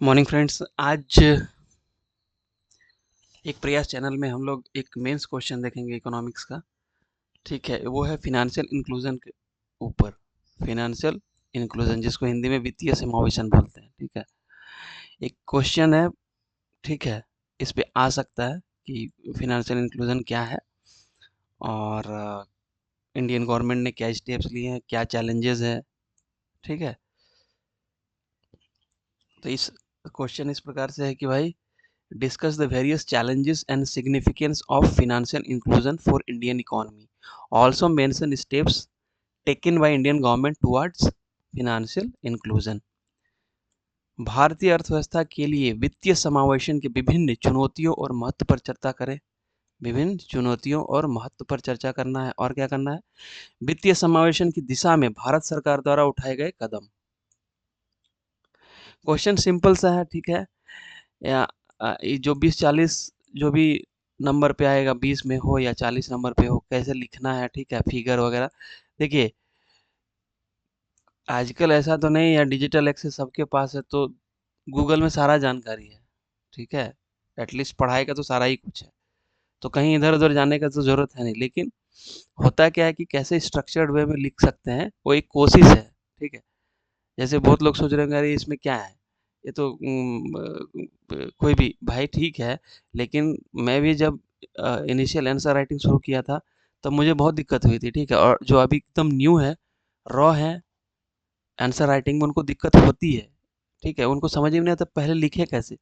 Morning friends. आज एक प्रयास चैनल में हम लोग एक मेंस क्वेश्चन देखेंगे इकोनॉमिक्स का। ठीक है, वो है फिनेंशियल इंक्लूजन के ऊपर। फिनेंशियल इंक्लूजन, जिसको हिंदी में वित्तीय समावेशन बोलते हैं। ठीक है, एक क्वेश्चन है। ठीक है, इस पे आ सकता है कि फिनेंशियल इंक्लूजन क्या है और इंडियन गवर्नमेंट ने क्या स्टेप्स लिए हैं, क्या चैलेंजेस है। ठीक है, तो इस क्वेश्चन इस प्रकार से है कि भाई, discuss the various challenges and significance of financial inclusion for Indian economy. Also mention steps taken by Indian government towards financial inclusion. भारतीय अर्थव्यवस्था के लिए वित्तीय समावेशन के विभिन्न चुनौतियों और महत्व पर चर्चा करें। विभिन्न चुनौतियों और महत्व पर चर्चा करना है और क्या करना है, वित्तीय समावेशन की दिशा में भारत सरकार द्वारा उठाए गए कदम। क्वेश्चन सिंपल सा है। ठीक है, या ये जो 20-40 जो भी नंबर पे आएगा, 20 में हो या 40 नंबर पे हो, कैसे लिखना है। ठीक है, फिगर वगैरह। देखिए, आजकल ऐसा तो नहीं है, डिजिटल एक्सेस सबके पास है, तो गूगल में सारा जानकारी है। ठीक है, एटलीस्ट पढ़ाई का तो सारा ही कुछ है, तो कहीं इधर उधर जाने का तो जरूरत है नहीं। लेकिन होता क्या है कि कैसे स्ट्रक्चर्ड वे में लिख सकते हैं, वो एक कोशिश है। ठीक है, जैसे बहुत लोग सोच रहे होंगे अरे इसमें क्या है, ये तो कोई भी भाई ठीक है। लेकिन मैं भी जब इनिशियल आंसर राइटिंग शुरू किया था, तब मुझे बहुत दिक्कत हुई थी। ठीक है, और जो अभी एकदम न्यू है, रॉ है, आंसर राइटिंग में उनको दिक्कत होती है। ठीक है, उनको समझ ही नहीं आता पहले लिखे कैसे।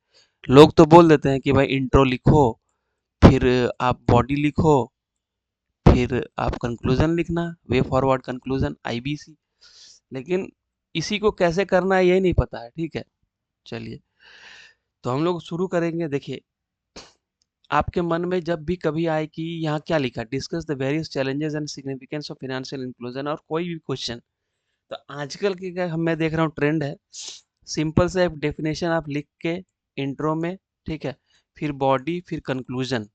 लोग तो बोल देते हैं कि भाई इंट्रो लिखो, फिर आप बॉडी लिखो, फिर आप कंक्लूजन लिखना, वे फॉरवर्ड कंक्लूजन, आईबीसी। लेकिन इसी को कैसे करना है यही नहीं पता है। ठीक है, चलिए तो हम लोग शुरू करेंगे। देखिए, आपके मन में जब भी कभी आए कि यहाँ क्या लिखा, discuss the various challenges and significance of financial inclusion, और कोई भी क्वेश्चन, तो आजकल की क्या हम मैं देख रहा हूँ ट्रेंड है, सिंपल से एक डेफिनेशन आप लिख के इंट्रो में। ठीक है, फिर बॉडी, फिर कंक्लूजन।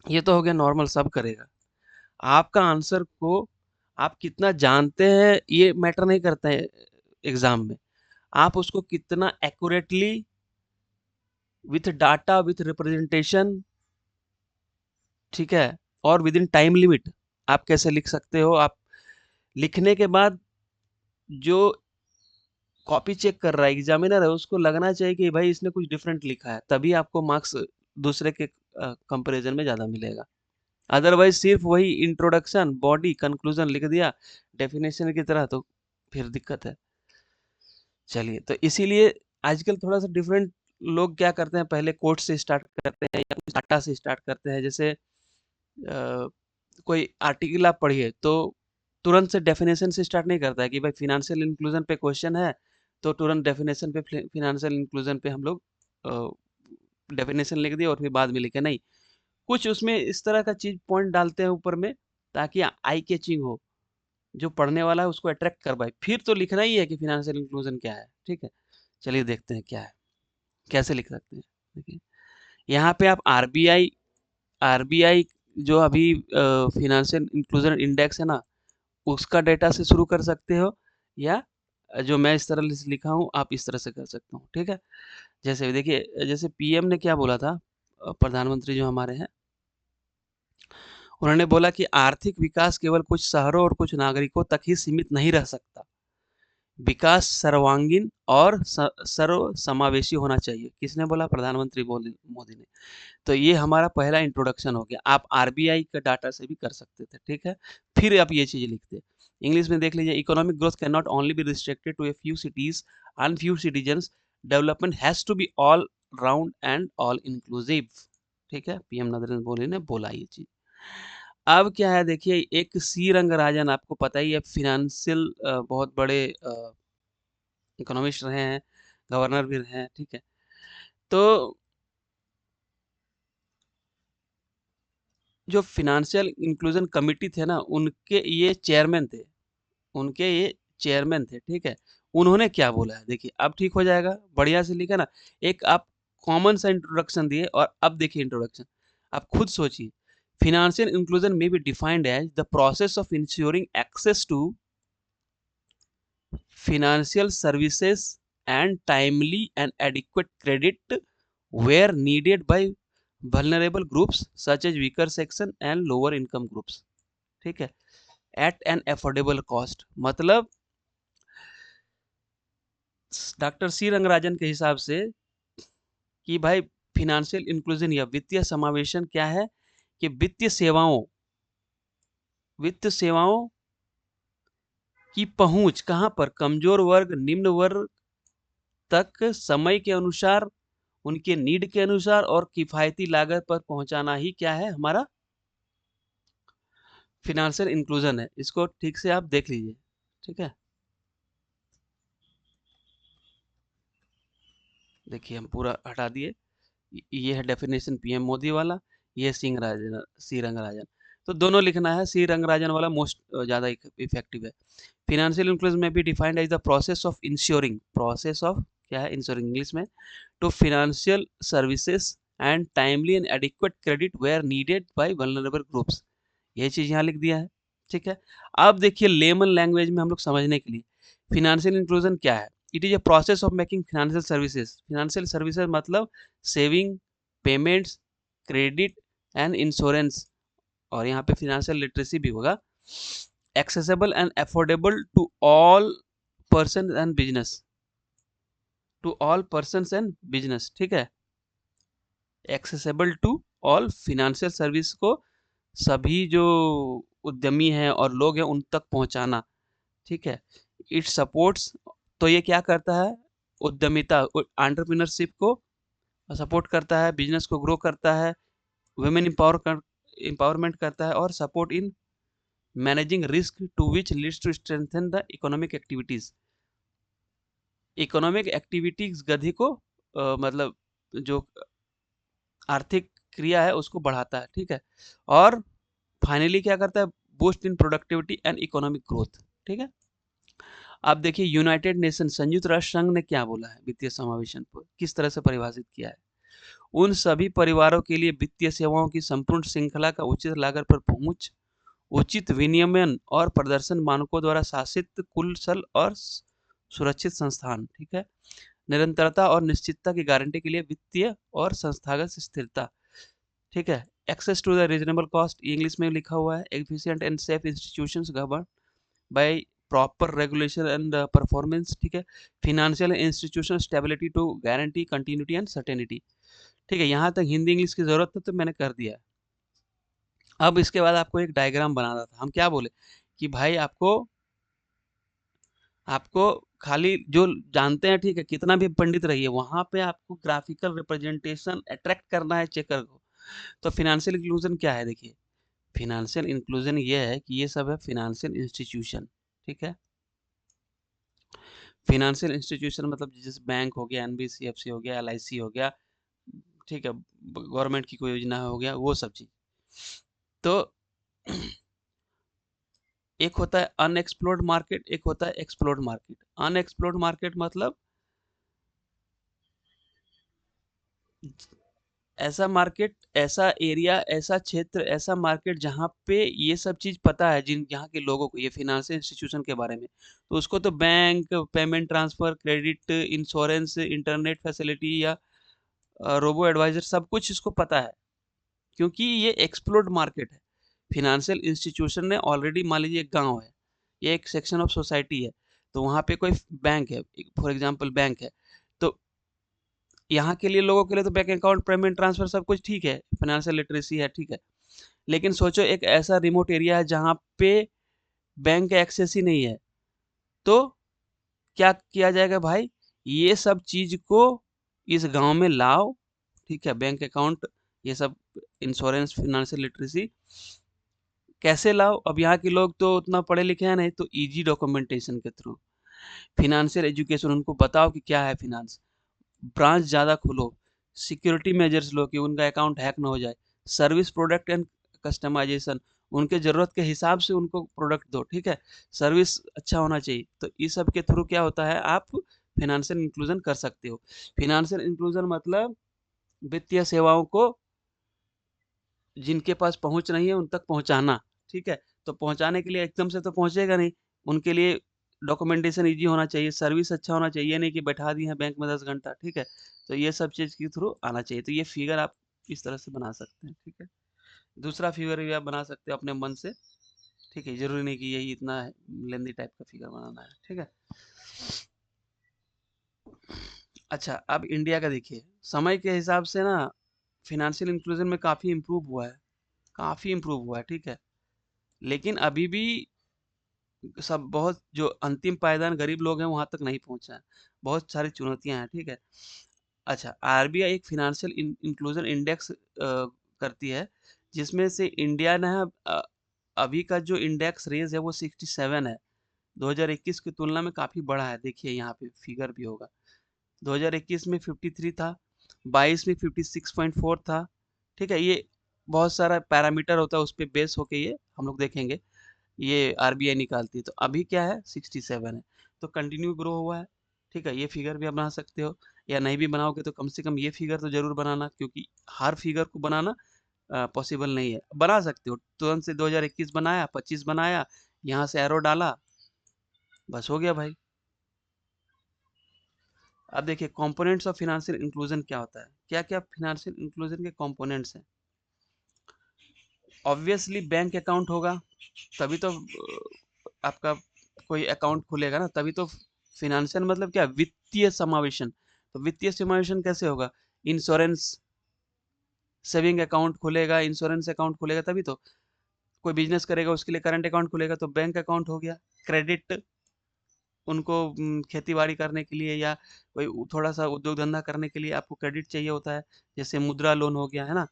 ये तो हो गया नॉर्मल, सब करेगा। आपका आंसर को आप कितना जानते हैं ये मैटर नहीं करता है एग्जाम में। आप उसको कितना accurately, with data, with representation, ठीक है, और विद इन टाइम लिमिट, आप कैसे लिख सकते हो। आप लिखने के बाद जो कॉपी चेक कर रहा है, एग्जामिनर है, उसको लगना चाहिए कि भाई इसने कुछ डिफरेंट लिखा है, तभी आपको मार्क्स दूसरे के कंपैरिजन में ज्यादा मिलेगा। अदरवाइज सिर्फ वही इंट्रोडक्शन, बॉडी, कंक्लूजन लिख दिया डेफिनेशन की तरह, तो फिर दिक्कत है। चलिए, तो इसीलिए आजकल थोड़ा सा डिफरेंट लोग क्या करते हैं, पहले कोट से स्टार्ट करते हैं या कुछ डाटा से स्टार्ट करते हैं। जैसे कोई आर्टिकल आप पढ़िए तो तुरंत से डेफिनेशन से स्टार्ट नहीं करता है कि भाई फिनेंशियल इंक्लूजन पे क्वेश्चन है, तो तुरंत डेफिनेशन पे, फिनेंशियल इंक्लूजन पे हम लोग डेफिनेशन लिख दिए और फिर बाद में लिखे नहीं। कुछ उसमें इस तरह का चीज पॉइंट डालते हैं ऊपर में, ताकि आई कैचिंग हो, जो पढ़ने वाला है उसको अट्रैक्ट कर पाए। फिर तो लिखना ही है कि फिनेंशियल इंक्लूजन क्या है। ठीक है, चलिए देखते हैं क्या है, कैसे लिख सकते हैं। देखिए, यहाँ पे आप आरबीआई, आरबीआई जो अभी फिनेंशियल इंक्लूजन इंडेक्स है ना, उसका डेटा से शुरू कर सकते हो, या जो मैं इस तरह से लिखा हूँ आप इस तरह से कर सकते हो। ठीक है, जैसे देखिए, जैसे पीएम ने क्या बोला था, प्रधानमंत्री जो हमारे हैं, उन्होंने बोला कि आर्थिक विकास केवल कुछ शहरों और कुछ नागरिकों तक ही सीमित नहीं रह सकता, विकास सर्वांगीण और सर्व समावेशी होना चाहिए। किसने बोला? प्रधानमंत्री मोदी ने। तो ये हमारा पहला इंट्रोडक्शन हो गया। आप आरबीआई का डाटा से भी कर सकते थे। ठीक है, फिर आप ये चीज लिखते। इंग्लिश में देख लीजिए, economic growth can not only be restricted to a few cities and few citizens, development has to be all round and all inclusive. ठीक है, पीएम नरेंद्र मोदी ने बोला ये चीज। अब क्या है, देखिए, एक सी रंगराजन, आपको पता ही है, फिनेंशियल बहुत बड़े इकोनॉमिस्ट रहे हैं, गवर्नर भी रहे हैं। ठीक है, तो जो फिनेंशियल इंक्लूजन कमिटी थे ना, उनके ये चेयरमैन थे, उनके ये चेयरमैन थे। ठीक है, उन्होंने क्या बोला है देखिए, अब ठीक हो जाएगा, बढ़िया से लिखा ना। एक आप कॉमन सा इंट्रोडक्शन दिए, और अब देखिए इंट्रोडक्शन, आप खुद सोचिए। Financial inclusion may be defined as the process of ensuring access to financial services and timely and adequate credit where needed by vulnerable groups such as weaker section and lower income groups, ठीक है, at an affordable cost। मतलब doctor C Rangarajan के हिसाब से कि भाई financial inclusion या वित्तीय समावेशन क्या है कि वित्त सेवाओं की पहुंच कहां पर, कमजोर वर्ग, निम्न वर्ग तक समय के अनुसार, उनके नीड के अनुसार और किफायती लागत पर पहुंचाना ही क्या है हमारा फिनेंशियल इंक्लूजन है। इसको ठीक से आप देख लीजिए, ठीक है। देखिए हम पूरा हटा दिए, ये है डेफिनेशन पीएम मोदी वाला, ये सी रंगराजन। तो दोनों लिखना है, सी रंगराजन वाला मोस्ट ज़्यादा इफेक्टिव है। Financial inclusion may be defined as the process of ensuring, process of क्या है इंश्योरिंग इंग्लिश में, to financial services and timely and adequate credit where needed by vulnerable groups, ये चीज़ यहाँ लिख दिया है, ठीक है। अब देखिए लेमन लैंग्वेज में हम लोग समझने के लिए फिनेंशियल इंक्लूजन क्या है। It is a process of making financial services, financial services मतलब saving, payments, credit and insurance, और यहाँ पे फाइनेंशियल लिटरेसी भी होगा, accessible and affordable to all person and business, to all person and business, ठीक है। Accessible to all financial service को सभी जो उद्यमी हैं और लोग हैं उन तक पहुंचाना, ठीक है। इट सपोर्ट्स, तो ये क्या करता है, उद्यमिता एंटरप्रेन्योरशिप को सपोर्ट करता है, बिजनेस को ग्रो करता है, वुमेन एम्पावरमेंट करता है, और support in managing risk to which leads to strengthen the economic activities, economic activities गति को मतलब जो आर्थिक क्रिया है उसको बढ़ाता है, ठीक है। और फाइनली क्या करता है, boost in productivity and economic growth, ठीक है। अब देखिए यूनाइटेड नेशन, संयुक्त राष्ट्र संघ ने क्या बोला है वित्तीय समावेशन पर, किस तरह से परिभाषित किया है। उन सभी परिवारों के लिए वित्तीय सेवाओं की संपूर्ण श्रृंखला का उचित लागत पर पहुंच, उचित विनियमन और प्रदर्शन मानकों द्वारा शासित कुशल और सुरक्षित संस्थान, ठीक है। निरंतरता और निश्चितता की गारंटी के लिए वित्तीय और संस्थागत स्थिरता, ठीक है। Access to the reasonable cost, English में लिखा हुआ है, efficient and safe institutions govern by proper regulation and performance, ठीक है। Financial institution stability to guarantee continuity and certainty, ठीक है। यहाँ तक हिंदी इंग्लिश की जरूरत है तो मैंने कर दिया है। अब इसके बाद आपको एक डायग्राम बनाना था, हम क्या बोले कि भाई आपको आपको खाली जो जानते हैं, ठीक है, कितना भी पंडित रहिए, वहां पे आपको ग्राफिकल रिप्रेजेंटेशन अट्रैक्ट करना है चेकर को। तो फिनेंशियल इंक्लूजन क्या है, देखिए फिनेंशियल इंक्लूजन ये है कि ये सब है फिनेंशियल इंस्टीट्यूशन, ठीक है। फिनेंशियल इंस्टीट्यूशन मतलब जैसे बैंक हो गया, एनबीसीएफसी हो गया, एलआईसी हो गया, ठीक है, गवर्नमेंट की कोई योजना हो गया, वो सब चीज। तो एक होता है अनएक्सप्लोर्ड मार्केट, एक होता है एक्सप्लोर्ड मार्केट। अनएक्सप्लोर्ड मार्केट मतलब ऐसा मार्केट, ऐसा एरिया, ऐसा क्षेत्र, ऐसा मार्केट जहाँ पे ये सब चीज पता है, जिन यहाँ के लोगों को ये फिनेंशियल इंस्टीट्यूशन के बारे में, तो उसको तो bank, payment transfer, credit, insurance, internet facility या रोबो एडवाइजर, सब कुछ इसको पता है, क्योंकि ये एक्सप्लोर्ड मार्केट है। फिनेंशियल इंस्टीट्यूशन ने ऑलरेडी, मान लीजिए एक गांव है, ये एक सेक्शन ऑफ सोसाइटी है, तो वहाँ पे कोई बैंक है, फॉर एग्जांपल बैंक है, तो यहाँ के लिए लोगों के लिए तो बैंक अकाउंट, पेमेंट ट्रांसफर सब कुछ ठीक है, फाइनेंशियल लिटरेसी है, ठीक है। लेकिन सोचो एक ऐसा रिमोट एरिया है जहाँ पे बैंक का एक्सेस ही नहीं है, तो क्या किया जाएगा भाई, ये सब चीज को इस गांव में लाओ, ठीक है, बैंक अकाउंट, ये सब इंश्योरेंस, फाइनेंशियल लिटरेसी कैसे लाओ। अब यहाँ के लोग तो उतना पढ़े लिखे हैं नहीं, तो इजी डॉक्यूमेंटेशन के थ्रू, फिनेंशियल एजुकेशन उनको बताओ कि क्या है फिनेंस, ब्रांच ज़्यादा खोलो, सिक्योरिटी मेजर्स लो कि उनका अकाउंट हैक ना हो जाए, सर्विस प्रोडक्ट एंड कस्टमाइजेशन, उनके ज़रूरत के हिसाब से उनको प्रोडक्ट दो, ठीक है, सर्विस अच्छा होना चाहिए। तो इस सब के थ्रू क्या होता है, आप फिनेंशियल इंक्लूजन कर सकते हो। फिनेंशियल इंक्लूजन मतलब वित्तीय सेवाओं को जिनके पास पहुंच नहीं है उन तक पहुंचाना, ठीक है। तो पहुंचाने के लिए एकदम से तो पहुंचेगा नहीं, उनके लिए डॉक्यूमेंटेशन ईजी होना चाहिए, सर्विस अच्छा होना चाहिए, ये नहीं कि बैठा दिए हैं बैंक में 10 घंटा, ठीक है? तो ये सब चीज़ के थ्रू आना चाहिए। तो ये फिगर आप इस तरह से बना सकते हैं, ठीक है? दूसरा फिगर भी आप बना सकते हो अपने मन से, ठीक है? ज़रूरी नहीं कि यही इतना लेंथी टाइप का फिगर बनाना है, ठीक है? अच्छा, अब इंडिया का देखिए, समय के हिसाब से ना फ़ाइनेंशियल इंक्लूज़न में काफ़ी इम्प्रूव हुआ है, ठीक है? लेकिन अभी भी सब बहुत जो अंतिम पायदान गरीब लोग हैं, वहाँ तक नहीं पहुँचा है। बहुत सारी चुनौतियाँ हैं, ठीक है? अच्छा, आरबीआई एक फ़ाइनेंशियल इंक्लूज़न इंडेक्स करती है, जिसमें से इंडिया ना अभी का जो इंडेक्स रेज़ है, वो 67 है। 2021 की तुलना में काफ़ी बढ़ा है, देखिए यहाँ पे फिगर भी होगा। 2021 में 53 था, 22 में 56.4 था, ठीक है? ये बहुत सारा पैरामीटर होता है, उस पे बेस होके ये हम लोग देखेंगे। ये आरबीआई निकालती है, तो अभी क्या है 67 है, तो कंटिन्यू ग्रो हुआ है, ठीक है? ये फिगर भी आप बना सकते हो, या नहीं भी बनाओगे तो कम से कम ये फिगर तो ज़रूर बनाना, क्योंकि हर फिगर को बनाना पॉसिबल नहीं है। बना सकते हो, तुरंत से 2021 बनाया, 25 बनाया, यहाँ से एरो डाला, बस हो गया भाई। अब देखिए कंपोनेंट्स ऑफ फाइनेंशियल इंक्लूजन क्या होता है, क्या-क्या फाइनेंशियल इंक्लूजन के कंपोनेंट्स हैं। ऑब्वियसली बैंक अकाउंट होगा, तभी तो आपका कोई अकाउंट खुलेगा ना, तभी तो फाइनेंशियल मतलब क्या, वित्तीय समावेशन। तो वित्तीय समावेशन कैसे होगा? इंश्योरेंस, सेविंग अकाउंट खुलेगा, इंश्योरेंस अकाउंट खुलेगा, तभी तो। कोई बिजनेस करेगा उसके लिए करंट अकाउंट खुलेगा, तो बैंक अकाउंट हो गया। क्रेडिट, उनको खेती बाड़ी करने के लिए या कोई थोड़ा सा उद्योग धंधा करने के लिए आपको क्रेडिट चाहिए होता है, जैसे मुद्रा लोन हो गया, है ना?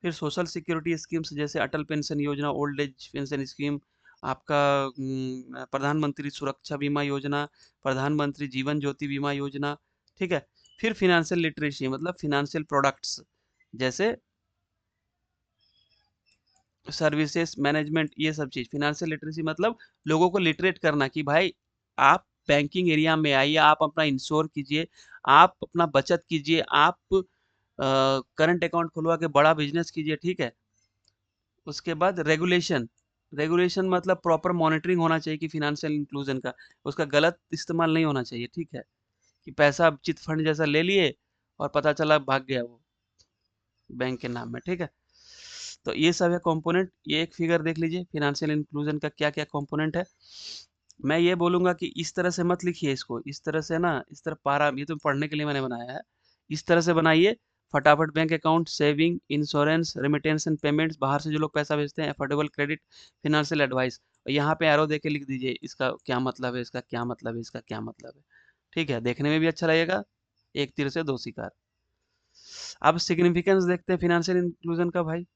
फिर सोशल सिक्योरिटी स्कीम्स जैसे अटल पेंशन योजना, ओल्ड एज पेंशन स्कीम, आपका प्रधानमंत्री सुरक्षा बीमा योजना, प्रधानमंत्री जीवन ज्योति बीमा योजना, ठीक है? फिर फाइनेंशियल लिटरेसी मतलब फाइनेंशियल प्रोडक्ट्स, जैसे सर्विसेज मैनेजमेंट, ये सब चीज़। फाइनेंशियल लिटरेसी मतलब लोगों को लिटरेट करना कि भाई आप बैंकिंग एरिया में आइए, आप अपना इंश्योर कीजिए, आप अपना बचत कीजिए, आप करंट अकाउंट खुलवा के बड़ा बिजनेस कीजिए, ठीक है? उसके बाद रेगुलेशन, रेगुलेशन मतलब प्रॉपर मॉनिटरिंग होना चाहिए कि फाइनेंशियल इंक्लूजन का, उसका गलत इस्तेमाल नहीं होना चाहिए, ठीक है? कि पैसा चिट फंड जैसा ले लिए और पता चला भाग गया वो बैंक के नाम में, ठीक है? तो ये सब है कंपोनेंट। ये एक फिगर देख लीजिए फाइनेंशियल इंक्लूजन का क्या-क्या कंपोनेंट है। मैं ये बोलूँगा कि इस तरह से मत लिखिए इसको, इस तरह से ना, इस तरह पारा, ये तो पढ़ने के लिए मैंने बनाया है। इस तरह से बनाइए, फटाफट bank account, saving, insurance, remittance and payments, बाहर से जो लोग पैसा भेजते हैं, अफोर्डेबल क्रेडिट, फाइनेंशियल एडवाइस। और यहाँ पे एरो देके लिख दीजिए, इसका क्या मतलब है, इसका क्या मतलब है, इसका क्या मतलब है। ठीक है? देखने में भी अच्छा लगेगा, एक तीर से दो शिकार। अब सिग्निफिकेंस देखते हैं फाइनेंशियल इंक्लूजन का भाई।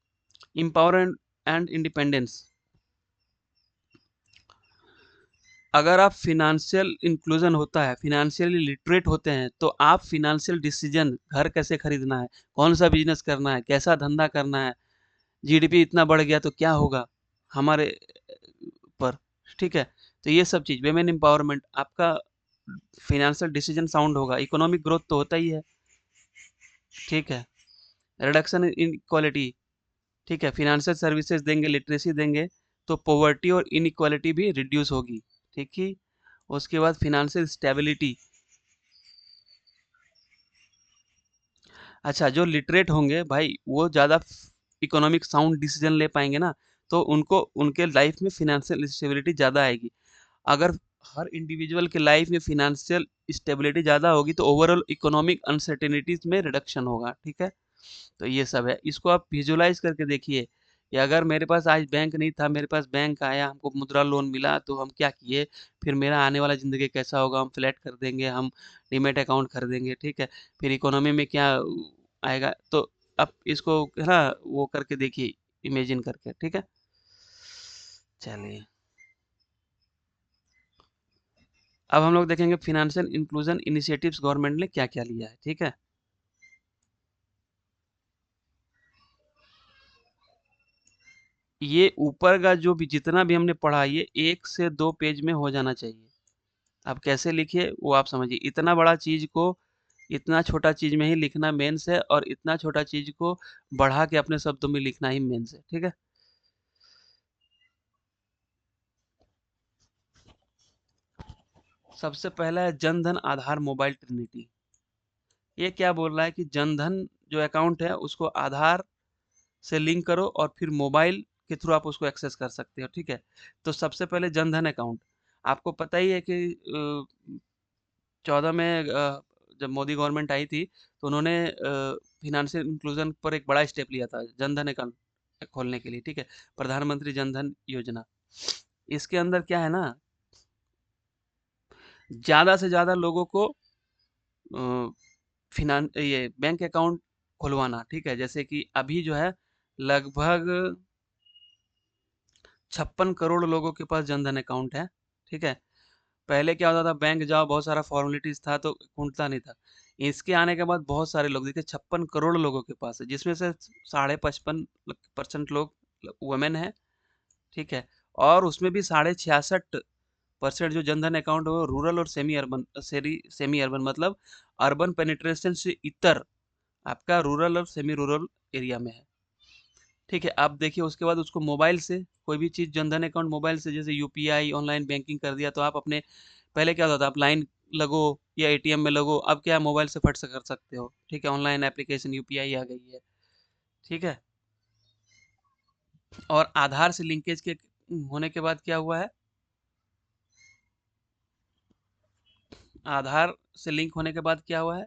Empowerment and independence. अगर आप फाइनेंशियल इंक्लूजन होता है, फाइनेंशियली लिटरेट होते हैं, तो आप फाइनेंशियल डिसीजन, घर कैसे खरीदना है, कौन सा बिजनेस करना है, कैसा धंधा करना है, जीडीपी इतना बढ़ गया तो क्या होगा हमारे पर, ठीक है? तो ये सब चीज़, वेमेन एम्पावरमेंट, आपका फाइनेंशियल डिसीजन साउंड होगा, इकोनॉमिक ग्रोथ तो होता ही है, ठीक है? रिडक्शन इन इनइक्वालिटी, ठीक है? फाइनेंशियल सर्विसेज देंगे, लिटरेसी देंगे, तो पॉवर्टी और इनइक्वालिटी भी रिड्यूस होगी, ठीक ही? उसके बाद फाइनेंशियल स्टेबिलिटी। अच्छा, जो लिटरेट होंगे भाई, वो ज़्यादा इकोनॉमिक साउंड डिसीजन ले पाएंगे ना, तो उनको उनके लाइफ में फाइनेंशियल स्टेबिलिटी ज़्यादा आएगी। अगर हर इंडिविजुअल के लाइफ में फाइनेंशियल स्टेबिलिटी ज़्यादा होगी, तो ओवरऑल इकोनॉमिक अनसर्टेनिटीज में रिडक्शन होगा, ठीक है? तो ये सब है, इसको आप विजुअलाइज करके देखिए कि अगर मेरे पास आज बैंक नहीं था, मेरे पास बैंक आया, हमको मुद्रा लोन मिला, तो हम क्या किए, फिर मेरा आने वाला ज़िंदगी कैसा होगा, हम फ्लैट खरीदेंगे, हम डीमैट अकाउंट खरीदेंगे, ठीक है? फिर इकोनॉमी में क्या आएगा, तो आप इसको है ना वो करके देखिए, इमेजिन करके, ठीक है? चलिए, अब हम लोग देखेंगे फाइनेंशियल इंक्लूजन इनिशिएटिव्स गवर्नमेंट ने क्या-क्या लिया है, ठीक है? ये ऊपर का जो भी जितना भी हमने पढ़ा, ये 1 से 2 पेज में हो जाना चाहिए। आप कैसे लिखिए वो आप समझिए। इतना बड़ा चीज़ को इतना छोटा चीज़ में ही लिखना मेंस है, और इतना छोटा चीज़ को बढ़ा के अपने शब्दों में लिखना ही मेंस है, ठीक है? सबसे पहला है जनधन आधार मोबाइल ट्रिनिटी। ये क्या बोल रहा है कि जनधन जो अकाउंट है उसको आधार से लिंक करो और फिर मोबाइल के थ्रू आप उसको एक्सेस कर सकते हो, ठीक है? तो सबसे पहले जनधन अकाउंट, आपको पता ही है कि 14 में जब मोदी गवर्नमेंट आई थी तो उन्होंने फाइनेंशियल इंक्लूजन पर एक बड़ा स्टेप लिया था जनधन अकाउंट खोलने के लिए, ठीक है? प्रधानमंत्री जनधन योजना। इसके अंदर क्या है ना, ज़्यादा से ज़्यादा लोगों को ये बैंक अकाउंट खुलवाना, ठीक है? जैसे कि अभी जो है लगभग 56 करोड़ लोगों के पास जनधन अकाउंट है, ठीक है? पहले क्या होता था, बैंक जाओ बहुत सारा फॉर्मेलिटीज़ था तो खुलता नहीं था। इसके आने के बाद बहुत सारे लोग, देखिए 56 करोड़ लोगों के पास है, जिसमें से साढ़े 55% लोग वुमेन है, ठीक है? और उसमें भी 66% जो जनधन अकाउंट है वो रूरल और सेमी अर्बन मतलब अर्बन पेनिट्रेशन से इतर आपका रूरल और सेमी रूरल एरिया में है, ठीक है? अब देखिए उसके बाद उसको मोबाइल से कोई भी चीज़ जनधन अकाउंट मोबाइल से जैसे यूपीआई ऑनलाइन बैंकिंग कर दिया तो आप अपने, पहले क्या होता था आप लाइन लगो या एटीएम में लगो, अब क्या है मोबाइल से फट से कर सकते हो, ठीक है? ऑनलाइन एप्लीकेशन यूपीआई आ गई है, ठीक है? और आधार से लिंकेज के होने के बाद क्या हुआ है, आधार से लिंक होने के बाद क्या हुआ है,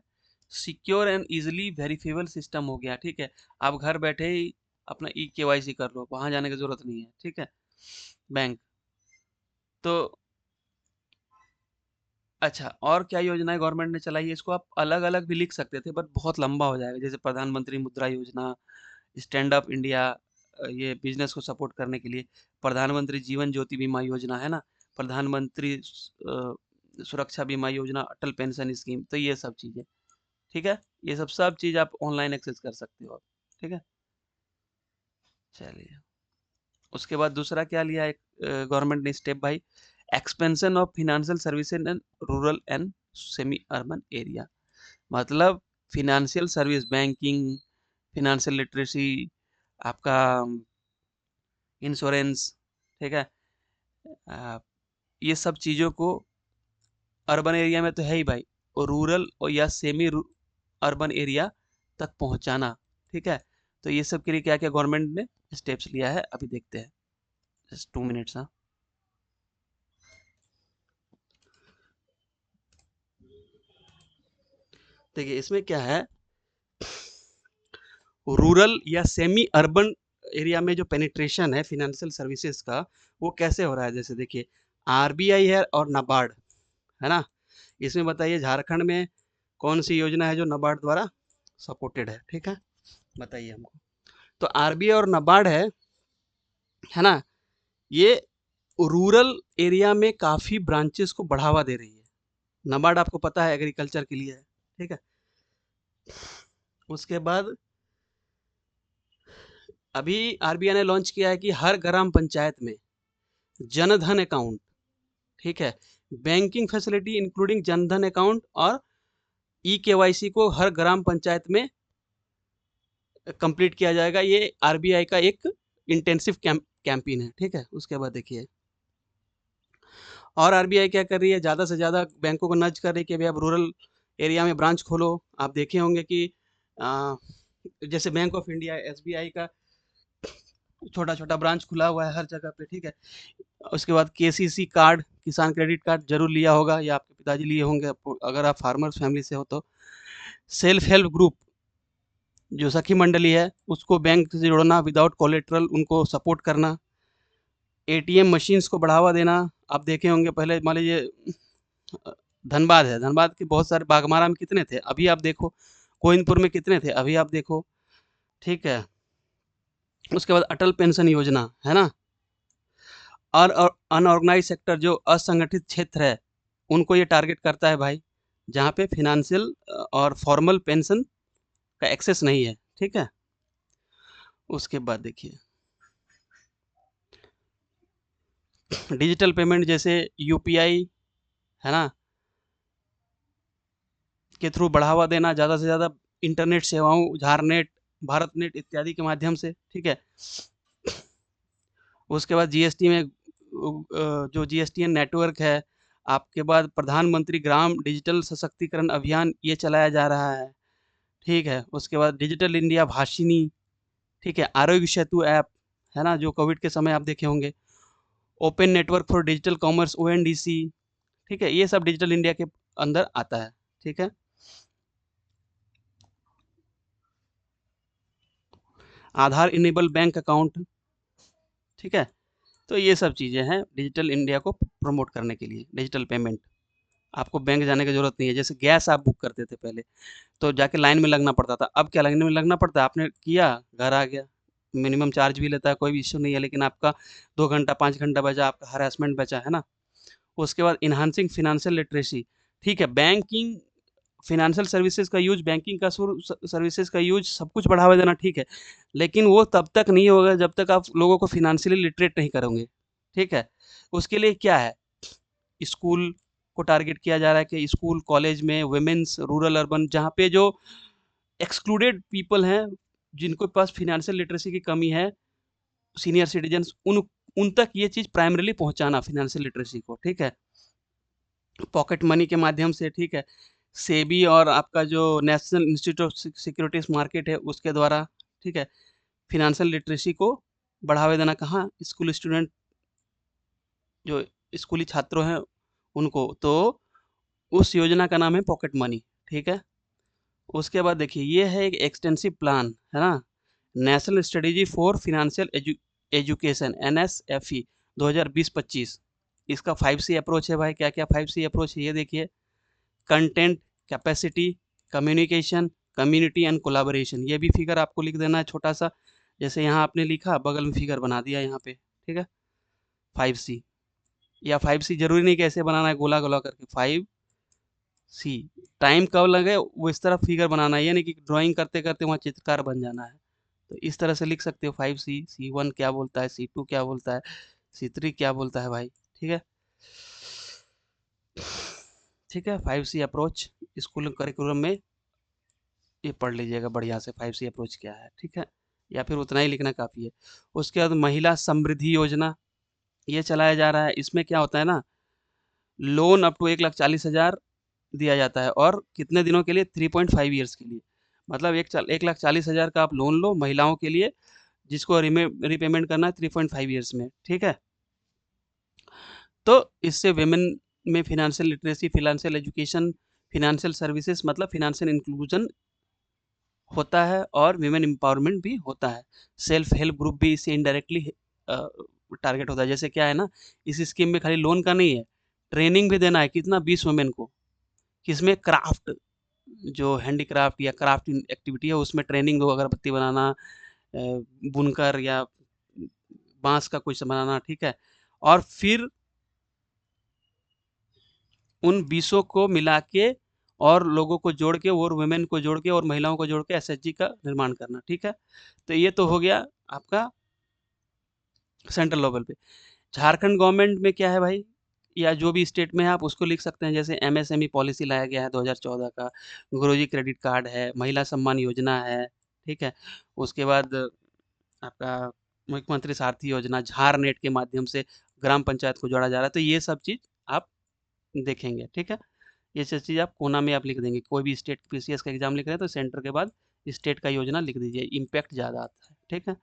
secure and easily verifiable system हो गया, ठीक है? आप घर बैठे ही अपना ई केवाईसी कर लो, वहां जाने की जरूरत नहीं है, ठीक है? बैंक तो अच्छा, और क्या योजनाएं गवर्नमेंट ने चलाई है, इसको आप अलग अलग भी लिख सकते थे बट बहुत लंबा हो जाएगा, जैसे प्रधानमंत्री मुद्रा योजना, स्टैंड अप इंडिया, ये बिजनेस को सपोर्ट करने के लिए, प्रधानमंत्री जीवन ज्योति बीमा योजना है ना, प्रधानमंत्री सुरक्षा बीमा योजना, अटल पेंशन स्कीम, तो ये सब चीजें, ठीक है? ये सब सब चीज आप ऑनलाइन एक्सेस कर सकते हो, ठीक है? चलिए, उसके बाद दूसरा क्या लिया है गवर्नमेंट ने स्टेप भाई, expansion of financial services in rural and semi urban area, मतलब financial service, banking, financial literacy, आपका इंश्योरेंस, ठीक है? आ, ये सब चीज़ों को अर्बन एरिया में तो है ही भाई, और रूरल और या सेमी अर्बन एरिया तक पहुंचाना, ठीक है? तो ये सब के लिए क्या क्या गवर्नमेंट ने स्टेप्स लिया है अभी देखते हैं, जस्ट 2 मिनट्स। हाँ, देखिए इसमें क्या है, रूरल या सेमी अर्बन एरिया में जो पेनिट्रेशन है फिनेंशियल सर्विसेज का, वो कैसे हो रहा है, जैसे देखिए आरबीआई है और नाबार्ड है ना, इसमें बताइए झारखंड में कौन सी योजना है जो नाबार्ड द्वारा सपोर्टेड है, ठीक है? बताइए हमको। तो आरबीआई और नाबार्ड है ना, ये रूरल एरिया में काफ़ी ब्रांचेस को बढ़ावा दे रही है। नाबार्ड आपको पता है एग्रीकल्चर के लिए है, ठीक है? उसके बाद अभी आरबीआई ने लॉन्च किया है कि हर ग्राम पंचायत में जनधन अकाउंट, ठीक है, banking facility including Jan Dhan account और ई केवाईसी को हर ग्राम पंचायत में कंप्लीट किया जाएगा। ये आरबीआई का एक इंटेंसिव कैंपेन है, ठीक है? उसके बाद देखिए और आरबीआई क्या कर रही है, ज़्यादा से ज़्यादा बैंकों को नज कर रही है कि भाई आप रूरल एरिया में ब्रांच खोलो। आप देखे होंगे कि आ, जैसे बैंक ऑफ इंडिया, एसबीआई का छोटा छोटा ब्रांच खुला हुआ है हर जगह पे, ठीक है? उसके बाद केसीसी कार्ड, किसान क्रेडिट कार्ड जरूर लिया होगा या आपके पिताजी लिए होंगे, अगर आप फार्मर्स फैमिली से हो तो। सेल्फ हेल्प ग्रुप जो सखी मंडली है उसको बैंक से जोड़ना, विदाउट कोलेट्रल उनको सपोर्ट करना, एटीएम मशीन्स को बढ़ावा देना। आप देखे होंगे पहले मान लीजिए धनबाद है, धनबाद के बहुत सारे, बागमारा में कितने थे, अभी आप देखो, कोइनपुर में कितने थे, अभी आप देखो, ठीक है? उसके बाद अटल पेंशन योजना है ना, और अनऑर्गेनाइज सेक्टर जो असंगठित क्षेत्र है उनको ये टारगेट करता है भाई, जहाँ पे फिनेंशियल और फॉर्मल पेंशन का एक्सेस नहीं है, ठीक है? उसके बाद देखिए डिजिटल पेमेंट जैसे यूपीआई है ना के थ्रू बढ़ावा देना, ज़्यादा से ज़्यादा इंटरनेट सेवाओं, झारनेट, भारत नेट इत्यादि के माध्यम से, ठीक है? उसके बाद जीएसटी में जो जीएसटीएन नेटवर्क है, आपके बाद प्रधानमंत्री ग्राम डिजिटल सशक्तिकरण अभियान ये चलाया जा रहा है, ठीक है। उसके बाद डिजिटल इंडिया भाषिनी, ठीक है। आरोग्य सेतु ऐप, है ना, जो कोविड के समय आप देखे होंगे। Open network for digital commerce, ONDC, ठीक है। ये सब डिजिटल इंडिया के अंदर आता है, ठीक है। आधार इनेबल बैंक अकाउंट, ठीक है। तो ये सब चीज़ें हैं डिजिटल इंडिया को प्रमोट करने के लिए, डिजिटल पेमेंट। आपको बैंक जाने की ज़रूरत नहीं है। जैसे गैस आप बुक करते थे पहले, तो जाके लाइन में लगना पड़ता था। अब क्या लाइन में लगना पड़ता है? आपने किया, घर आ गया। मिनिमम चार्ज भी लेता है, कोई भी इश्यू नहीं है, लेकिन आपका 2 घंटा, 5 घंटा बचा, आपका हैरेसमेंट बचा, है ना? उसके बाद एनहांसिंग फाइनेंशियल लिटरेसी, ठीक है। बैंकिंग, फाइनेंशियल सर्विसेज का यूज़, बैंकिंग का सर्विसेज का यूज़, सब कुछ बढ़ावा देना, ठीक है। लेकिन वो तब तक नहीं होगा जब तक आप लोगों को फाइनेंशियली लिटरेट नहीं करोगे, ठीक है। उसके लिए क्या है, स्कूल को टारगेट किया जा रहा है कि स्कूल, कॉलेज में वुमेन्स, रूरल, अर्बन, जहाँ पे जो एक्सक्लूडेड पीपल हैं, जिनके पास फाइनेंशियल लिटरेसी की कमी है, सीनियर सिटीजन्स, उन तक ये चीज़ प्राइमरीली पहुँचाना, फाइनेंशियल लिटरेसी को, ठीक है। पॉकेट मनी के माध्यम से, ठीक है। सेबी और आपका जो national institute of securities market है, उसके द्वारा, ठीक है, फाइनेंशियल लिटरेसी को बढ़ावा देना। कहाँ? स्कूल स्टूडेंट, जो स्कूली छात्रों हैं उनको, तो उस योजना का नाम है पॉकेट मनी, ठीक है। उसके बाद देखिए, ये है एक एक्सटेंसिव प्लान, है ना, national strategy for financial education, NSFE 2020-25। इसका 5C अप्रोच है भाई। क्या क्या 5C अप्रोच है ये देखिए। Content, capacity, communication, community and collaboration. ये भी फिगर आपको लिख देना है छोटा सा, जैसे यहाँ आपने लिखा, बगल में फिगर बना दिया यहाँ पे, ठीक है। 5C, या 5C जरूरी नहीं कैसे बनाना है, गोला गोला करके, 5C। टाइम कब लगे वो इस तरह फिगर बनाना है, ये नहीं कि ड्राइंग करते करते वहाँ चित्रकार बन जाना है। तो इस तरह से लिख सकते हो 5C। C1 क्या बोलता है, C2 क्या बोलता है, C3 क्या बोलता है भाई, ठीक है। ठीक है, 5C अप्रोच स्कूल करिकुलम में ये पढ़ लीजिएगा बढ़िया से, 5C अप्रोच क्या है, ठीक है। या फिर उतना ही लिखना काफ़ी है। उसके बाद महिला समृद्धि योजना, ये चलाया जा रहा है। इसमें क्या होता है ना, लोन अप टू 1,40,000 दिया जाता है, और कितने दिनों के लिए? 3.5 ईयर्स के लिए। मतलब 1,40,000 का आप लोन लो महिलाओं के लिए, जिसको रिपेमेंट करना है 3.5 ईयर्स में, ठीक है। तो इससे वेमेन में financial literacy, financial education, financial services, मतलब फिनेंशियल इंक्लूजन होता है, और वीमेन एम्पावरमेंट भी होता है। सेल्फ हेल्प ग्रुप भी इससे इनडायरेक्टली टारगेट होता है। जैसे क्या है ना, इस स्कीम में खाली लोन का नहीं है, ट्रेनिंग भी देना है। कितना? 20 वुमेन को। किसमें? क्राफ्ट, जो हैंडीक्राफ्ट या क्राफ्ट एक्टिविटी है उसमें ट्रेनिंग दो, अगरबत्ती बनाना, बुनकर या बांस का कुछ बनाना, ठीक है। और फिर उन 20 को मिला के, और लोगों को जोड़ के, और वुमेन को जोड़ के, और महिलाओं को जोड़ के एसएचजी का निर्माण करना, ठीक है। तो ये तो हो गया आपका सेंट्रल लेवल पे। झारखंड गवर्नमेंट में क्या है भाई, या जो भी स्टेट में है आप उसको लिख सकते हैं। जैसे एमएसएमई पॉलिसी लाया गया है 2014 का, गुरुजी क्रेडिट कार्ड है, महिला सम्मान योजना है, ठीक है। उसके बाद आपका मुख्यमंत्री सारथी योजना, झार नेट के माध्यम से ग्राम पंचायत को जोड़ा जा रहा है। तो ये सब चीज़ आप देखेंगे, ठीक है। ये सब चीज़ आप कोना में आप लिख देंगे। कोई भी स्टेट पीसीएस का एग्जाम लिख रहे हैं तो सेंटर के बाद स्टेट का योजना लिख दीजिए, इम्पैक्ट ज़्यादा आता है, ठीक है।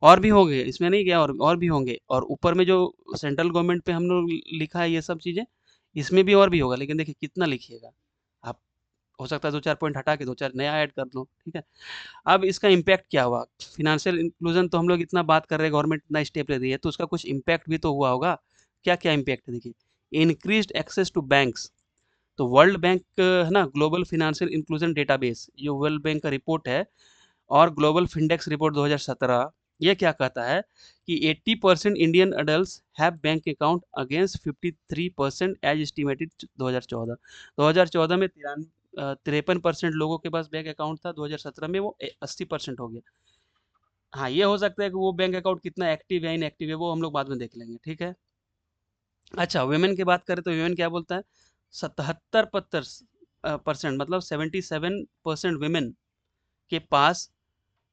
और भी होंगे, इसमें नहीं गया, और भी होंगे। और ऊपर में जो सेंट्रल गवर्नमेंट पे हम लोग लिखा है ये सब चीज़ें, इसमें भी और भी होगा, लेकिन देखिए कितना लिखिएगा आप। हो सकता है 2-4 पॉइंट हटा के 2-4 नया ऐड कर लो, ठीक है। अब इसका इम्पैक्ट क्या हुआ? फाइनेंशियल इंक्लूजन तो हम लोग इतना बात कर रहे हैं, गवर्नमेंट इतना स्टेप ले रही है, तो उसका कुछ इम्पैक्ट भी तो हुआ होगा। क्या क्या इम्पैक्ट है देखिए। इंक्रीज्ड एक्सेस टू बैंक्स, तो वर्ल्ड बैंक है ना, ग्लोबल फाइनेंशियल इंक्लूजन डेटाबेस, जो वर्ल्ड बैंक का रिपोर्ट है, और ग्लोबल फिंडेक्स रिपोर्ट 2017, ये क्या कहता है कि 80% Indian adult have bank account against 53% as estimated 2014। 2014 में 53% लोगों के पास बैंक अकाउंट था, 2017 में वो 80% हो गया। हाँ, ये हो सकता है कि वो बैंक अकाउंट कितना एक्टिव है, इनएक्टिव है, वो हम लोग बाद में देख लेंगे, ठीक है। अच्छा, वुमेन की बात करें तो वुमेन क्या बोलता है, 77% मतलब 77% वुमेन के पास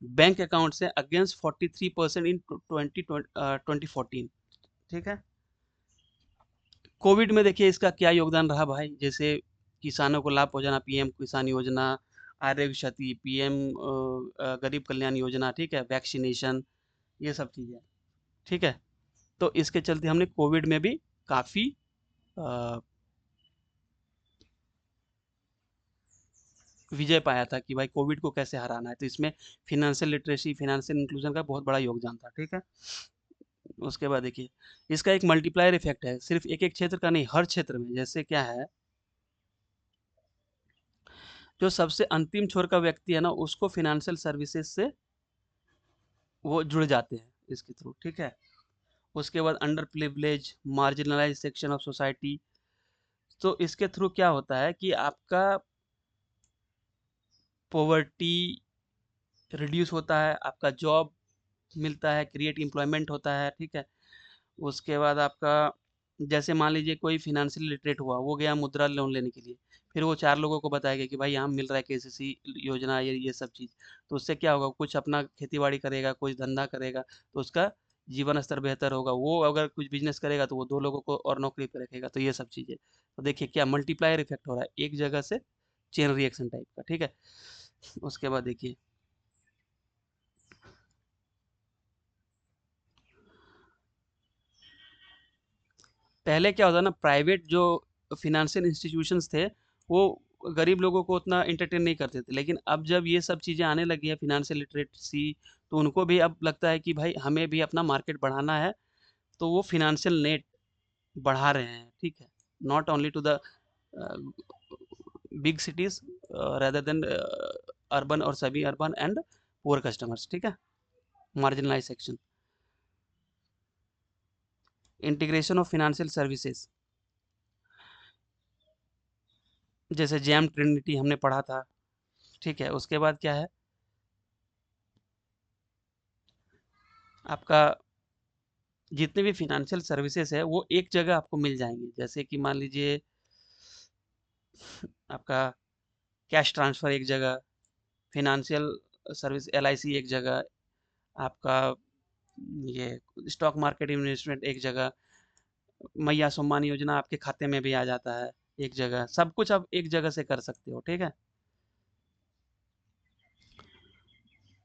बैंक अकाउंट से, अगेंस्ट 43% इन 2014, ठीक है। कोविड में देखिए इसका क्या योगदान रहा भाई, जैसे किसानों को लाभ पहुँचाना, पीएम किसान योजना, आरोग्य क्षति, पीएम गरीब कल्याण योजना, ठीक है? वैक्सीनेशन, ये सब चीज़ें, ठीक है? तो इसके चलते हमने कोविड में भी काफ़ी अ, विजय पाया था कि भाई कोविड को कैसे हराना है। तो इसमें फ़ाइनेंशियल लिटरेसी, फ़ाइनेंशियल इंक्लूजन का बहुत बड़ा योगदान था, ठीक है? उसके बाद देखिए, इसका एक मल्टीप्लायर इफ़ेक्ट है, सिर्फ़ एक-एक क्षेत्र का नहीं, हर क्षेत्र में। जैसे क्या है, जो सबसे अंतिम छोर का व्यक्ति है ना, उसको फ़ाइनेंशियल सर्विसेज़ से वो जुड़ जाते हैं इसके थ्रू, ठीक है? उसके बाद under privilege, marginalised section of society, तो इसके थ्रू क्या होता है कि आपका पॉवर्टी रिड्यूस होता है, आपका जॉब मिलता है, क्रिएट एम्प्लॉयमेंट होता है, ठीक है? उसके बाद आपका जैसे मान लीजिए कोई फ़ाइनेंशियल लिटरेट हुआ, वो गया मुद्रा लोन लेने के लिए, फिर वो 4 लोगों को बताएगा कि भाई यहाँ मिल रहा है केसीसी योजना, ये सब चीज़। तो उससे क्या होगा, कुछ अपना खेती-बाड़ी करेगा, कुछ धंधा करेगा, तो उसका जीवन स्तर बेहतर होगा। वो अगर कुछ बिज़नेस करेगा तो वो 2 लोगों को और नौकरी पे रखेगा, तो ये सब चीज़ें। तो देखिए क्या मल्टीप्लायर इफ़ेक्ट हो रहा है, एक जगह से चेन रिएक्शन टाइप का, ठीक है? उसके बाद देखिए, पहले क्या होता ना, प्राइवेट जो फ़ाइनेंशियल इंस्टीट्यूशंस थे, वो गरीब लोगों को उतना एंटरटेन नहीं करते थे। लेकिन अब जब ये सब चीज़ें आने लगी है, फ़ाइनेंशियल लिटरेसी, तो उनको भी अब लगता है कि भाई हमें भी अपना मार्केट बढ़ाना है, तो वो फ़ाइनेंशियल नेट बढ़ा रहे हैं, ठीक है? Not only to the uh, big cities rather than urban और semi urban and poor customers, ठीक है? Marginalised section. Integration of financial services, जैसे जेम ट्रिनिटी हमने पढ़ा था, ठीक है? उसके बाद क्या है, आपका जितने भी फ़ाइनेंशियल सर्विसेज़ है, वो एक जगह आपको मिल जाएँगे। जैसे कि मान लीजिए आपका कैश ट्रांसफ़र एक जगह, फ़ाइनेंशियल सर्विस एलआईसी एक जगह, आपका ये स्टॉक मार्केट इन्वेस्टमेंट एक जगह, मैया सम्मान योजना आपके खाते में भी आ जाता है एक जगह। सब कुछ आप एक जगह से कर सकते हो, ठीक है?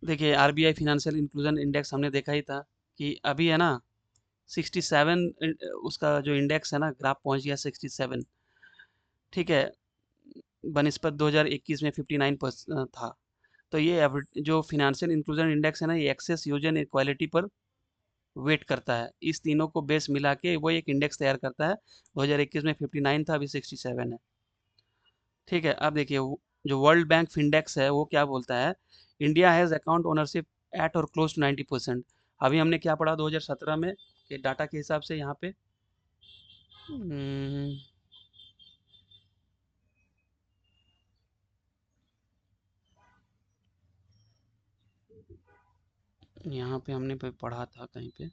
देखिए आरबीआई फ़ाइनेंशियल इंक्लूजन इंडेक्स हमने देखा ही था कि अभी है ना 67 उसका जो इंडेक्स है ना, ग्राफ पहुँच गया 67, ठीक है? बनिस्पत 2021 में 59 था। तो ये जो फ़ाइनेंशियल इंक्लूजन इंडेक्स है ना, ये एक्सेस, यूज़ एंड इक्वालिटी पर वेट करता है। इस तीनों को बेस मिला के वो एक इंडेक्स तैयार करता है। 2021 में 59 था, अभी 67 है। ठीक है, अब देखिए जो वर्ल्ड बैंक फिनडेक्स है वो क्या बोलता है, India has account ownership at or close to 90%। अभी हमने क्या पढ़ा 2017 में कि डाटा के हिसाब से यहाँ पे हम्म, यहाँ पे हमने पढ़ा था कहीं पे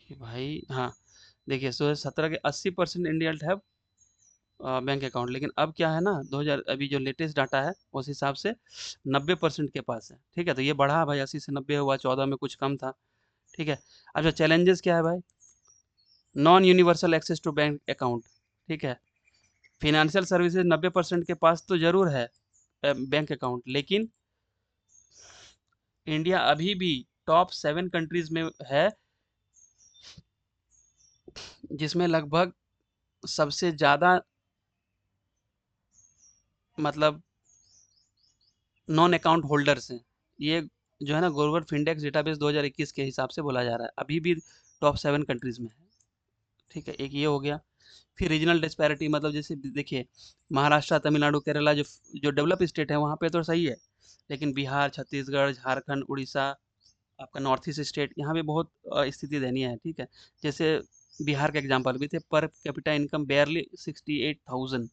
कि भाई हाँ, देखिए 2017 के 80% इंडिया हैव बैंक अकाउंट, लेकिन अब क्या है ना 2000 अभी जो लेटेस्ट डाटा है उस हिसाब से 90% के पास है, ठीक है? तो ये बढ़ा भाई, 80 से 90 हुआ, 14 में कुछ कम था, ठीक है? अच्छा चैलेंजेस क्या है भाई, non universal access to bank account, ठीक है? फिनेंशियल सर्विसेज 90% के पास तो जरूर है बैंक अकाउंट, लेकिन इंडिया अभी भी टॉप 7 कंट्रीज में है, जिसमें लगभग सबसे ज़्यादा मतलब नॉन अकाउंट होल्डर्स हैं। ये जो है ना ग्लोबल फिनटेक डेटाबेस 2021 के हिसाब से बोला जा रहा है, अभी भी टॉप 7 कंट्रीज में है, ठीक है? एक ये हो गया। फिर रीजनल डिस्पैरिटी, मतलब जैसे देखिए महाराष्ट्र, तमिलनाडु, केरला जो जो डेवलप स्टेट है वहाँ पे तो सही है, लेकिन बिहार, छत्तीसगढ़, झारखंड, उड़ीसा, आपका नॉर्थ ईस्ट स्टेट, यहाँ पे बहुत स्थिति दयनीय है, ठीक है? जैसे बिहार का एग्जांपल भी थे, पर कैपिटा इनकम बेयरली 68,000,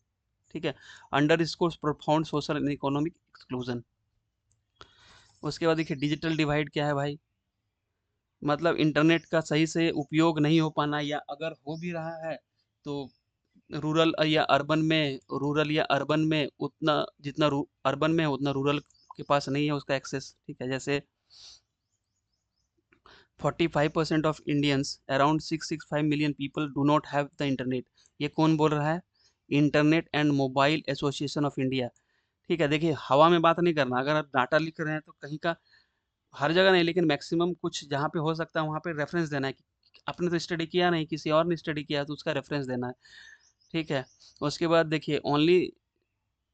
ठीक है? Under scores profound social and economic exclusion. उसके बाद देखिए डिजिटल डिवाइड क्या है भाई, मतलब इंटरनेट का सही से उपयोग नहीं हो पाना, या अगर हो भी रहा है तो रूरल या अर्बन में उतना जितना अर्बन में है उतना रूरल के पास नहीं है उसका एक्सेस, ठीक है? जैसे 45% of Indians around 665 million people do not have the internet. ये कौन बोल रहा है? Internet and mobile association of India. ठीक है, देखिए हवा में बात नहीं करना। अगर आप डाटा लिख रहे हैं तो कहीं का, हर जगह नहीं, लेकिन मैक्सिमम कुछ जहाँ पे हो सकता है वहाँ पे रेफरेंस देना है कि आपने तो स्टडी किया नहीं, किसी और ने स्टडी किया तो उसका रेफरेंस देना है। ठीक है, उसके बाद देखिए ओनली,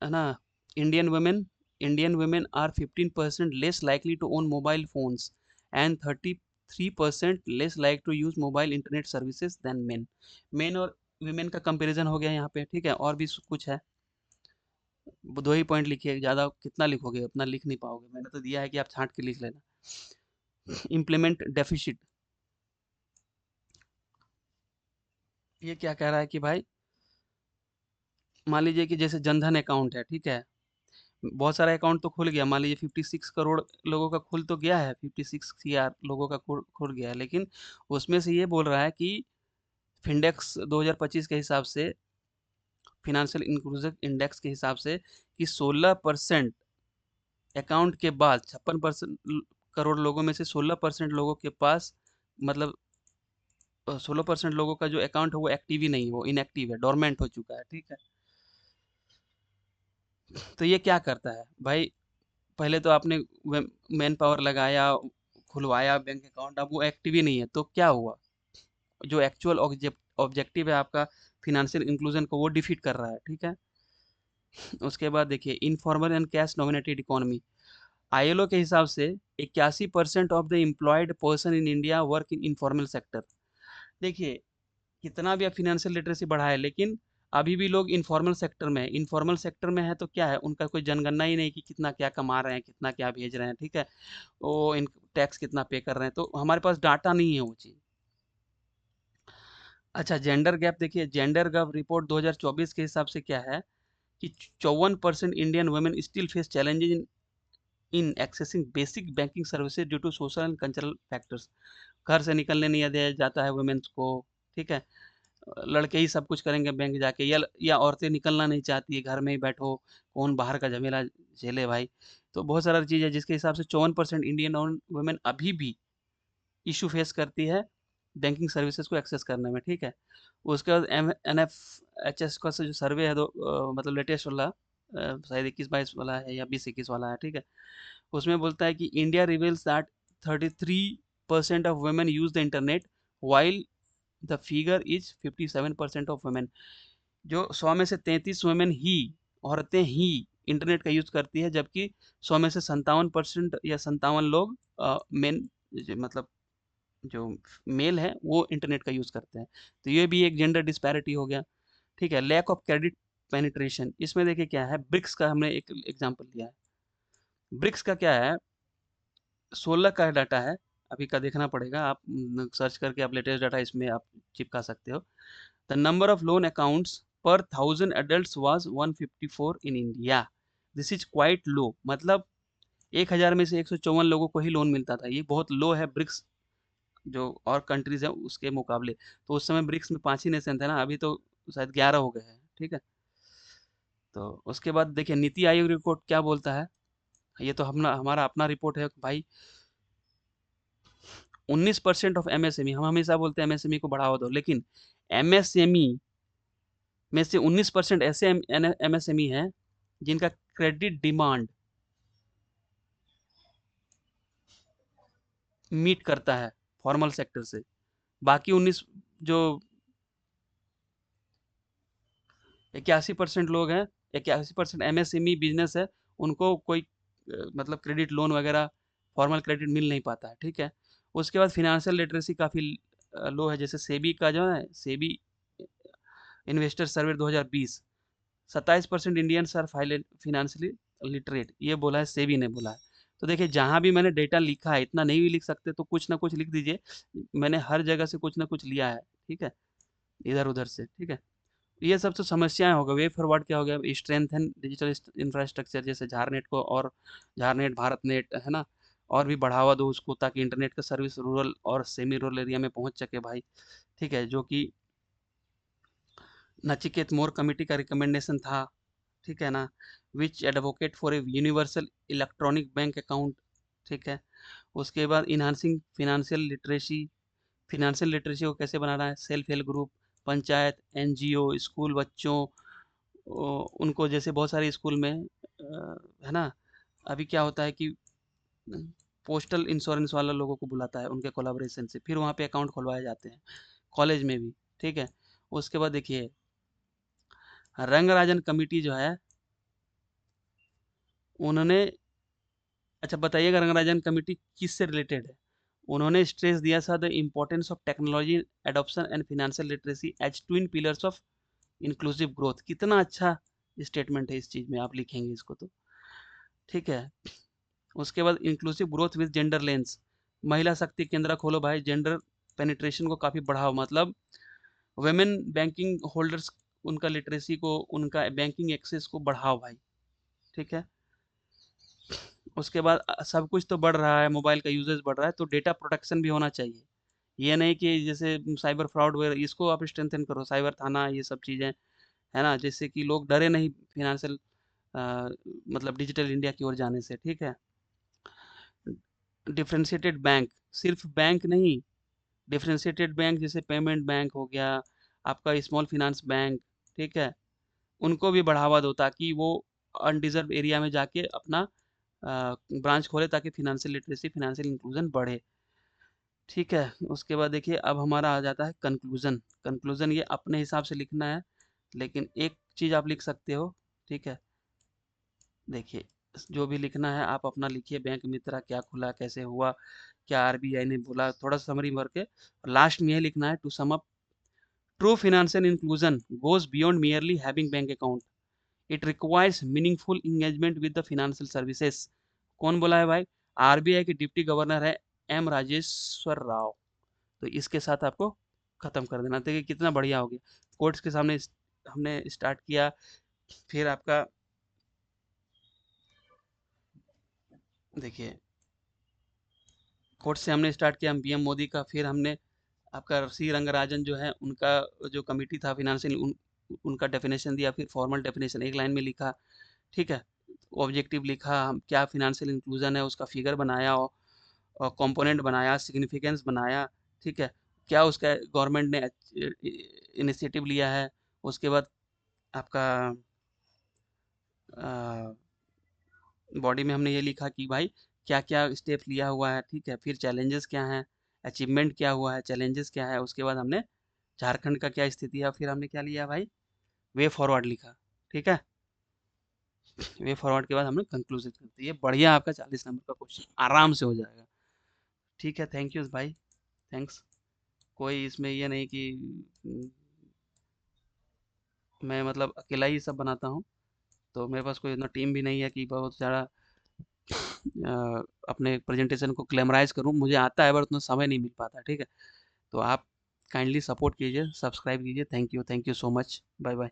है ना, Indian women Indian women are 15% less likely to own mobile phones and 33% less like to use mobile internet services than men. Men और वुमेन का कंपैरिजन हो गया यहाँ पे। ठीक है, और भी कुछ है, वो 2 ही पॉइंट लिखिए, ज़्यादा कितना लिखोगे, उतना लिख नहीं पाओगे। मैंने तो दिया है कि आप छाँट के लिख लेना। इम्प्लीमेंट डेफिसिट, ये क्या कह रहा है कि भाई मान लीजिए कि जैसे जनधन अकाउंट है, ठीक है? बहुत सारा अकाउंट तो खुल गया, मान लीजिए 56 करोड़ लोगों का खुल तो गया है, 56 सीआर लोगों का खुल गया है, लेकिन उसमें से ये बोल रहा है कि फिंडेक्स 2025 के हिसाब से, फाइनेंशियल इंक्लूजन इंडेक्स के हिसाब से, कि 16% अकाउंट के बाद 56% करोड़ लोगों में से 16% लोगों के पास, मतलब 16% लोगों का जो अकाउंट है वो एक्टिव ही नहीं है, वो इनएक्टिव है, डोरमेंट हो चुका है। ठीक है, तो ये क्या करता है भाई? पहले तो आपने मैन पावर लगाया, खुलवाया बैंक अकाउंट, अब वो एक्टिव ही नहीं है, तो क्या हुआ? जो एक्चुअल ऑब्जेक्टिव है आपका फिनेंशियल इंक्लूजन को, वो डिफीट कर रहा है। ठीक है, उसके बाद देखिए informal and cash dominated economy. ILO के हिसाब से 81% of the employed person in India work in informal sector. देखिए कितना भी आप फिनेंशियल लिटरेसी बढ़ाए, लेकिन अभी भी लोग इनफॉर्मल सेक्टर में है। इनफॉर्मल सेक्टर में है तो क्या है, उनका कोई जनगणना ही नहीं कि कितना क्या कमा रहे हैं, कितना क्या भेज रहे हैं। ठीक है, वो इन टैक्स कितना पे कर रहे हैं, तो हमारे पास डाटा नहीं है वो चीज़। अच्छा, जेंडर गैप देखिए, जेंडर गैप रिपोर्ट 2024 के हिसाब से क्या है कि 54% Indian women still face challenges in accessing basic banking services due to social and cultural factors. घर से निकलने नहीं दिया जाता है वुमेन्स को। ठीक है, लड़के ही सब कुछ करेंगे बैंक जाके, या औरतें निकलना नहीं चाहती है, घर में ही बैठो, कौन बाहर का झमेला झेले भाई। तो बहुत सारा चीज़ है जिसके हिसाब से 54% इंडियन वुमेन अभी भी इशू फेस करती है बैंकिंग सर्विसेज को एक्सेस करने में। ठीक है, उसके बाद NFHS का जो सर्वे है, मतलब लेटेस्ट वाला, शायद 21-22 वाला है या 20-21 वाला है। ठीक है, उसमें बोलता है कि India reveals that 33% of women use the internet while the figure is 57% of women. जो 100 में से 33 वुमेन ही, औरतें ही इंटरनेट का यूज करती है, जबकि 100 में से 57% या 57 लोग मेन, मतलब जो मेल है वो इंटरनेट का यूज करते हैं। तो ये भी एक जेंडर डिस्पैरिटी हो गया। ठीक है, लैक ऑफ क्रेडिट पेनिट्रेशन, इसमें देखिए क्या है, ब्रिक्स का हमने एक एग्जांपल लिया है। ब्रिक्स का क्या है, 16 का डाटा है, अभी का देखना पड़ेगा, आप सर्च करके आप लेटेस्ट डाटा इसमें आप चिपका सकते हो। The number of loan accounts पर 1000 adults was 154 in India. This is quite low, मतलब 1000 में से 154 लोगों को ही लोन मिलता था। ये बहुत लो है ब्रिक्स जो और कंट्रीज हैं उसके मुकाबले। तो उस समय ब्रिक्स में 5 ही नेशन थे ना, अभी तो शायद 11 हो गए हैं। ठीक है, तो उसके बाद देखिए नीति आयोग रिपोर्ट क्या बोलता है। ये तो हमारा अपना रिपोर्ट है भाई। 19% ऑफ एमएसएमई, हम हमेशा बोलते हैं एमएसएमई को बढ़ावा दो, लेकिन एमएसएमई में से 19% ऐसे एमएसएमई हैं जिनका क्रेडिट डिमांड मीट करता है फॉर्मल सेक्टर से। बाकी 19 जो 81% लोग हैं, 81% एमएसएमई बिजनेस है, उनको कोई मतलब क्रेडिट लोन वगैरह, फॉर्मल क्रेडिट मिल नहीं पाता है। ठीक है, उसके बाद फिनेंशियल लिटरेसी काफ़ी लो है। जैसे सेबी का जो है, SEBI investor survey 2020, 27% Indians are financially literate, ये बोला है, सेबी ने बोला है। तो देखिए जहाँ भी मैंने डेटा लिखा है, इतना नहीं भी लिख सकते तो कुछ ना कुछ लिख दीजिए, मैंने हर जगह से कुछ ना कुछ लिया है। ठीक है, इधर उधर से। ठीक है, ये सब तो समस्याएं हो गई। वे फॉरवर्ड क्या हो गया, स्ट्रेंथन डिजिटल इंफ्रास्ट्रक्चर, जैसे झारनेट को, और झारनेट भारत नेट है ना, और भी बढ़ावा दो उसको, ताकि इंटरनेट का सर्विस रूरल और सेमी रूरल एरिया में पहुंच सके भाई। ठीक है, जो कि नचिकेत मोर कमेटी का रिकमेंडेशन था। ठीक है ना, which advocate for a universal electronic bank account ठीक है। उसके बाद इन्हांसिंग फाइनेंशियल लिटरेसी को कैसे बनाना है, self help group, panchayat, NGO, school बच्चों, उनको जैसे बहुत सारे स्कूल में है ना, अभी क्या होता है कि पोस्टल इंश्योरेंस वाला लोगों को बुलाता है उनके कोलाब्रेशन से, फिर वहाँ पे अकाउंट खुलवाए जाते हैं, कॉलेज में भी। ठीक है। उसके बाद देखिए रंगराजन कमेटी जो है उन्होंने, अच्छा बताइएगा रंगराजन कमेटी किससे रिलेटेड है। उन्होंने स्ट्रेस दिया था the importance of technology adoption and financial literacy as twin pillars of inclusive growth. कितना अच्छा स्टेटमेंट है इस चीज में, आप लिखेंगे इसको तो। ठीक है। उसके बाद inclusive growth with gender lens, महिला शक्ति केंद्र खोलो भाई, जेंडर पेनिट्रेशन को काफी बढ़ाओ, मतलब वेमेन बैंकिंग होल्डर्स, उनका लिटरेसी को, उनका बैंकिंग एक्सेस को बढ़ाओ भाई। ठीक है। उसके बाद सब कुछ तो बढ़ रहा है, मोबाइल का यूजेज बढ़ रहा है, तो डेटा प्रोटेक्शन भी होना चाहिए। ये नहीं कि जैसे साइबर फ्रॉड वगैरह, इसको आप स्ट्रेंथन करो, साइबर थाना, ये सब चीज़ें, है ना, जिससे कि लोग डरे नहीं फिनेंशियल मतलब डिजिटल इंडिया की ओर जाने से। ठीक है। डिफरेंशिएटेड बैंक, सिर्फ बैंक नहीं, डिफरेंशिएटेड बैंक जैसे पेमेंट बैंक हो गया, आपका स्मॉल फिनांस बैंक, ठीक है, उनको भी बढ़ावा दो ताकि वो अनडिजर्व एरिया में जाके अपना ब्रांच खोले, ताकि फिनेंशियल लिटरेसी, फिनेंशियल इंक्लूजन बढ़े। ठीक है। उसके बाद देखिए अब हमारा आ जाता है कंक्लूजन। कंक्लूजन ये अपने हिसाब से लिखना है, लेकिन एक चीज आप लिख सकते हो। ठीक है। देखिए जो भी लिखना है आप अपना लिखिए, बैंक मित्रा क्या खुला, कैसे हुआ, क्या आरबीआई ने बोला, थोड़ा समरी भर के लास्ट में ये लिखना है, to sum up, true financial inclusion goes beyond merely having bank account, it requires meaningful engagement with the financial services. कौन बोला है भाई, आरबीआई के डिप्टी गवर्नर है एम राजेश्वर राव। तो इसके साथ आपको खत्म कर देना। देखिए कितना बढ़िया हो गया, कोर्ट्स के सामने हमने स्टार्ट किया, फिर आपका देखिए कोर्ट से हमने स्टार्ट किया पीएम मोदी का, फिर हमने आपका सी रंगराजन जो है उनका जो कमिटी था फिनेंशियल, उनका डेफिनेशन दिया, फिर फॉर्मल डेफिनेशन एक लाइन में लिखा। ठीक है। ऑब्जेक्टिव लिखा, हम क्या फिनेंशियल इंक्लूजन है उसका फिगर बनाया, और कंपोनेंट बनाया, सिग्निफिकेंस बनाया। ठीक है। क्या उसका गवर्नमेंट ने इनिशिएटिव लिया है। उसके बाद आपका बॉडी में हमने ये लिखा कि भाई क्या क्या स्टेप लिया हुआ है। ठीक है। फिर चैलेंजेस क्या हैं, अचीवमेंट क्या हुआ है, चैलेंजेस क्या है। उसके बाद हमने झारखंड का क्या स्थिति है, फिर हमने क्या लिया भाई, वे फॉरवर्ड लिखा। ठीक है। वे फॉरवर्ड के बाद हमने कंक्लूजन कर दिया। ये बढ़िया आपका 40 नंबर का क्वेश्चन आराम से हो जाएगा। ठीक है। थैंक यू भाई, थैंक्स। कोई इसमें ये नहीं कि मैं मतलब अकेला ही सब बनाता हूँ, तो मेरे पास कोई इतना टीम भी नहीं है कि बहुत ज़्यादा अपने प्रेजेंटेशन को ग्लैमराइज करूँ। मुझे आता है, पर उतना समय नहीं मिल पाता। ठीक है। तो आप काइंडली सपोर्ट कीजिए, सब्सक्राइब कीजिए। Thank you so much. Bye bye.